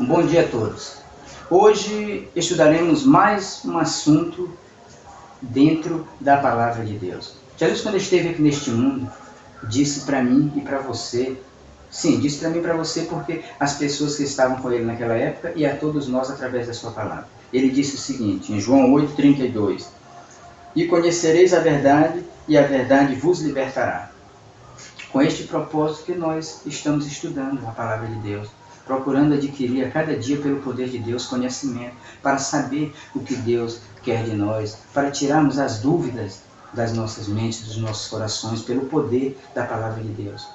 Um bom dia a todos. Hoje estudaremos mais um assunto dentro da Palavra de Deus. Jesus, quando esteve aqui neste mundo, disse para mim e para você, sim, disse para mim e para você porque as pessoas que estavam com ele naquela época e a todos nós através da sua palavra. Ele disse o seguinte, em João 8,32, e conhecereis a verdade e a verdade vos libertará. Com este propósito que nós estamos estudando a Palavra de Deus, procurando adquirir a cada dia pelo poder de Deus conhecimento, para saber o que Deus quer de nós, para tirarmos as dúvidas das nossas mentes, dos nossos corações, pelo poder da Palavra de Deus.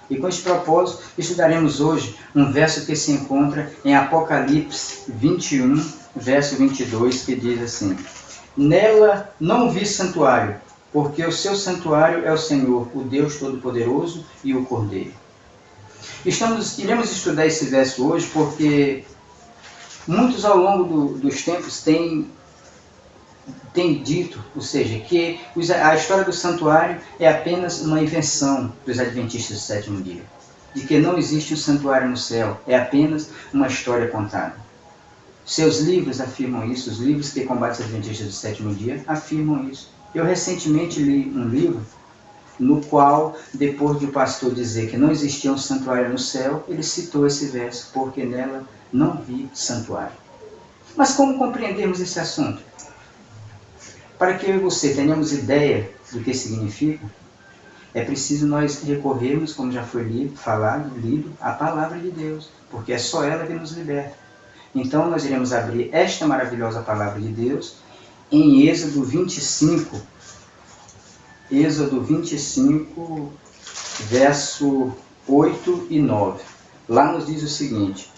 E com este propósito, estudaremos hoje um verso que se encontra em Apocalipse 21, verso 22, que diz assim, nela não vi santuário, porque o seu santuário é o Senhor, o Deus Todo-Poderoso e o Cordeiro. Iremos estudar esse verso hoje porque muitos ao longo dos tempos têm dito, ou seja, que a história do santuário é apenas uma invenção dos adventistas do sétimo dia. De que não existe um santuário no céu, é apenas uma história contada. Seus livros afirmam isso, os livros que combatem os adventistas do sétimo dia afirmam isso. Eu recentemente li um livro no qual, depois de o pastor dizer que não existia um santuário no céu, ele citou esse verso, porque nela não vi santuário. Mas como compreendermos esse assunto? Para que eu e você tenhamos ideia do que significa, é preciso nós recorrermos, como já foi lido, a palavra de Deus, porque é só ela que nos liberta. Então nós iremos abrir esta maravilhosa palavra de Deus em Êxodo 25, verso 8 e 9. Lá nos diz o seguinte,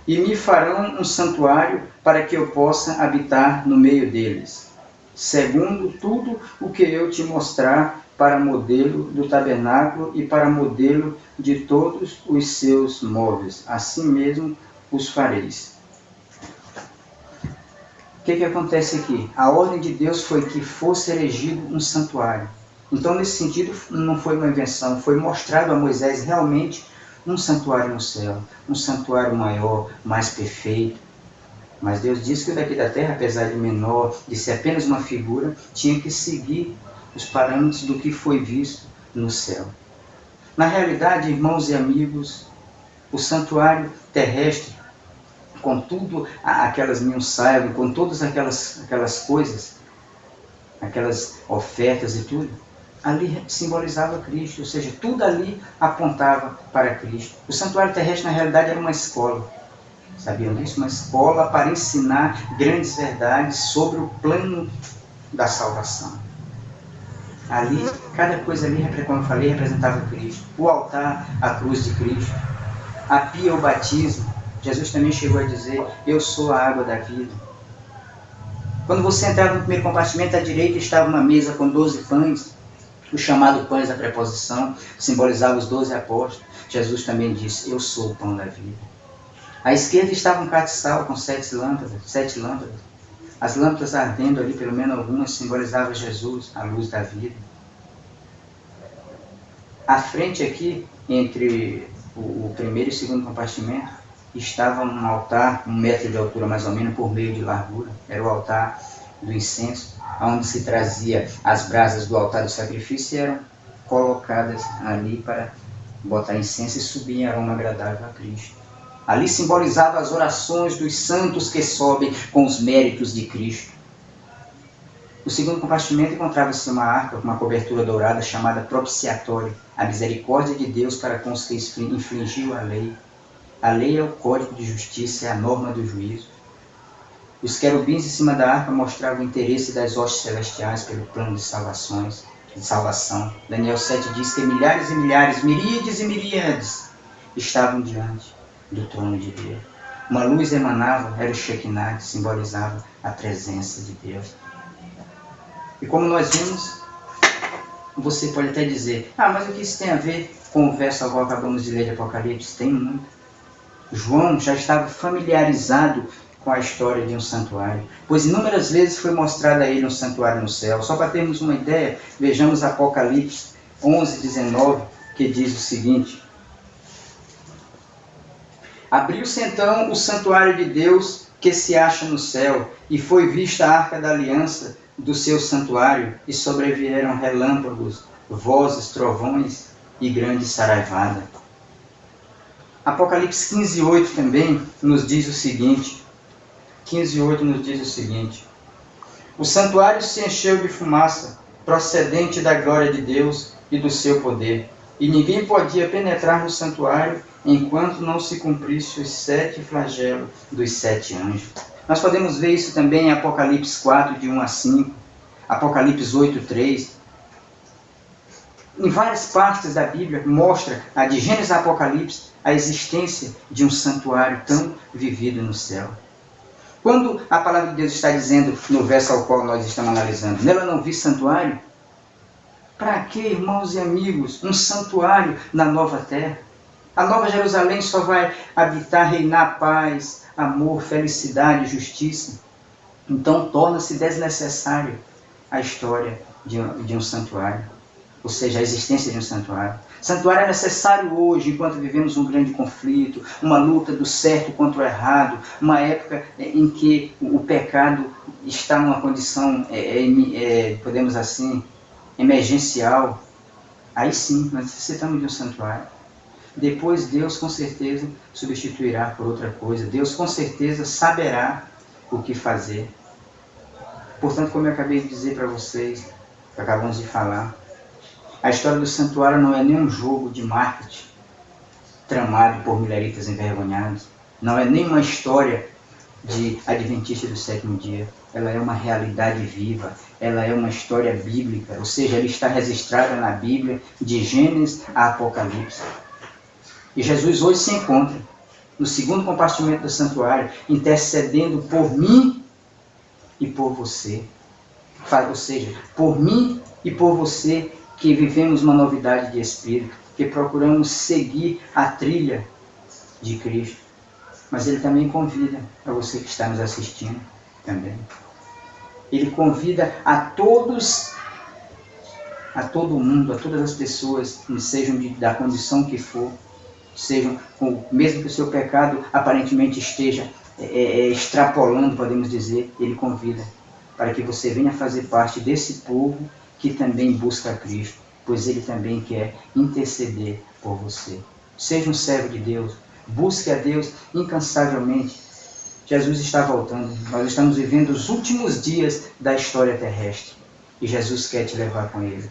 e me farão um santuário para que eu possa habitar no meio deles, segundo tudo o que eu te mostrar para modelo do tabernáculo e para modelo de todos os seus móveis, assim mesmo os fareis. O que acontece aqui? A ordem de Deus foi que fosse erigido um santuário. Então, nesse sentido, não foi uma invenção, foi mostrado a Moisés realmente um santuário no céu, um santuário maior, mais perfeito. Mas Deus disse que o daqui da terra, apesar de menor, de ser apenas uma figura, tinha que seguir os parâmetros do que foi visto no céu. Na realidade, irmãos e amigos, o santuário terrestre, com tudo aquelas minúcias, com todas aquelas coisas, aquelas ofertas e tudo, ali simbolizava Cristo, ou seja, tudo ali apontava para Cristo. O santuário terrestre, na realidade, era uma escola. Sabiam disso? Uma escola para ensinar grandes verdades sobre o plano da salvação. Ali, cada coisa ali, como eu falei, representava Cristo. O altar, a cruz de Cristo. A pia, o batismo. Jesus também chegou a dizer, eu sou a água da vida. Quando você entrava no primeiro compartimento, à direita estava uma mesa com 12 pães, o chamado pães da preposição, simbolizava os 12 apóstolos. Jesus também disse, eu sou o pão da vida. À esquerda estava um castiçal com 7 lâmpadas. As lâmpadas ardendo ali, pelo menos algumas, simbolizavam Jesus, a luz da vida. À frente aqui, entre o primeiro e o segundo compartimento, estava um altar, 1 metro de altura mais ou menos, por meio de largura. Era o altar do incenso, onde se trazia as brasas do altar do sacrifício e eram colocadas ali para botar incenso e subir em aroma agradável a Cristo. Ali simbolizava as orações dos santos que sobem com os méritos de Cristo. No segundo compartimento encontrava-se uma arca com uma cobertura dourada chamada propiciatório, a misericórdia de Deus para com os que infringiu a lei. A lei é o código de justiça, é a norma do juízo. Os querubins em cima da arca mostravam o interesse das hostes celestiais pelo plano de salvação. Daniel 7 diz que milhares e milhares, miríades e miríades, estavam diante do trono de Deus. Uma luz emanava, era o Shekinah, que simbolizava a presença de Deus. E como nós vimos, você pode até dizer, mas o que isso tem a ver com o verso agora que acabamos de ler de Apocalipse? Tem muito. João já estava familiarizado com a história de um santuário, pois inúmeras vezes foi mostrado a ele um santuário no céu. Só para termos uma ideia, vejamos Apocalipse 11, 19, que diz o seguinte, Abriu-se então o santuário de Deus que se acha no céu, e foi vista a arca da aliança do seu santuário, e sobrevieram relâmpagos, vozes, trovões e grande saraivada. Apocalipse 15:8 também nos diz o seguinte, 15:8 nos diz o seguinte: o santuário se encheu de fumaça, procedente da glória de Deus e do seu poder, e ninguém podia penetrar no santuário enquanto não se cumprisse os 7 flagelos dos 7 anjos. Nós podemos ver isso também em Apocalipse 4, de 1 a 5, Apocalipse 8:3. Em várias partes da Bíblia mostra, de Gênesis a Apocalipse, a existência de um santuário tão vivido no céu. Quando a palavra de Deus está dizendo, no verso ao qual nós estamos analisando, nela não vi santuário? Para que, irmãos e amigos, um santuário na nova terra? A nova Jerusalém só vai habitar, reinar paz, amor, felicidade, justiça. Então torna-se desnecessário a história de um santuário, ou seja, a existência de um santuário. Santuário é necessário hoje, enquanto vivemos um grande conflito, uma luta do certo contra o errado, uma época em que o pecado está numa condição, podemos assim, emergencial. Aí sim, nós necessitamos de um santuário. Depois Deus com certeza substituirá por outra coisa. Deus com certeza saberá o que fazer. Portanto, como eu acabei de dizer para vocês, acabamos de falar, a história do santuário não é nem um jogo de marketing tramado por mileritas envergonhados. Não é nem uma história de adventista do sétimo dia. Ela é uma realidade viva. Ela é uma história bíblica. Ou seja, ela está registrada na Bíblia de Gênesis a Apocalipse. E Jesus hoje se encontra no segundo compartimento do santuário, intercedendo por mim e por você. Ou seja, por mim e por você, que vivemos uma novidade de espírito, que procuramos seguir a trilha de Cristo. Mas Ele também convida a você que está nos assistindo também. Ele convida a todos, a todo mundo, a todas as pessoas, sejam da condição que for, sejam, mesmo que o seu pecado aparentemente esteja extrapolando, podemos dizer, Ele convida para que você venha fazer parte desse povo que também busca a Cristo, pois Ele também quer interceder por você. Seja um servo de Deus, busque a Deus incansavelmente. Jesus está voltando, nós estamos vivendo os últimos dias da história terrestre, e Jesus quer te levar com Ele.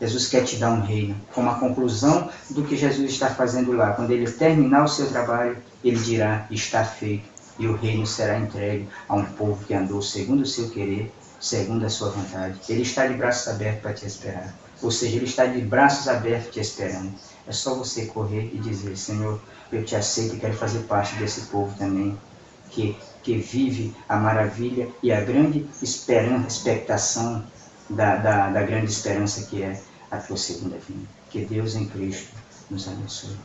Jesus quer te dar um reino, como a conclusão do que Jesus está fazendo lá. Quando Ele terminar o seu trabalho, Ele dirá, está feito, e o reino será entregue a um povo que andou segundo o seu querer, segundo a sua vontade. Ele está de braços abertos para te esperar. Ou seja, Ele está de braços abertos te esperando. É só você correr e dizer, Senhor, eu te aceito e quero fazer parte desse povo também, que vive a maravilha e a grande expectação da grande esperança que é a tua segunda vinda. Que Deus em Cristo nos abençoe.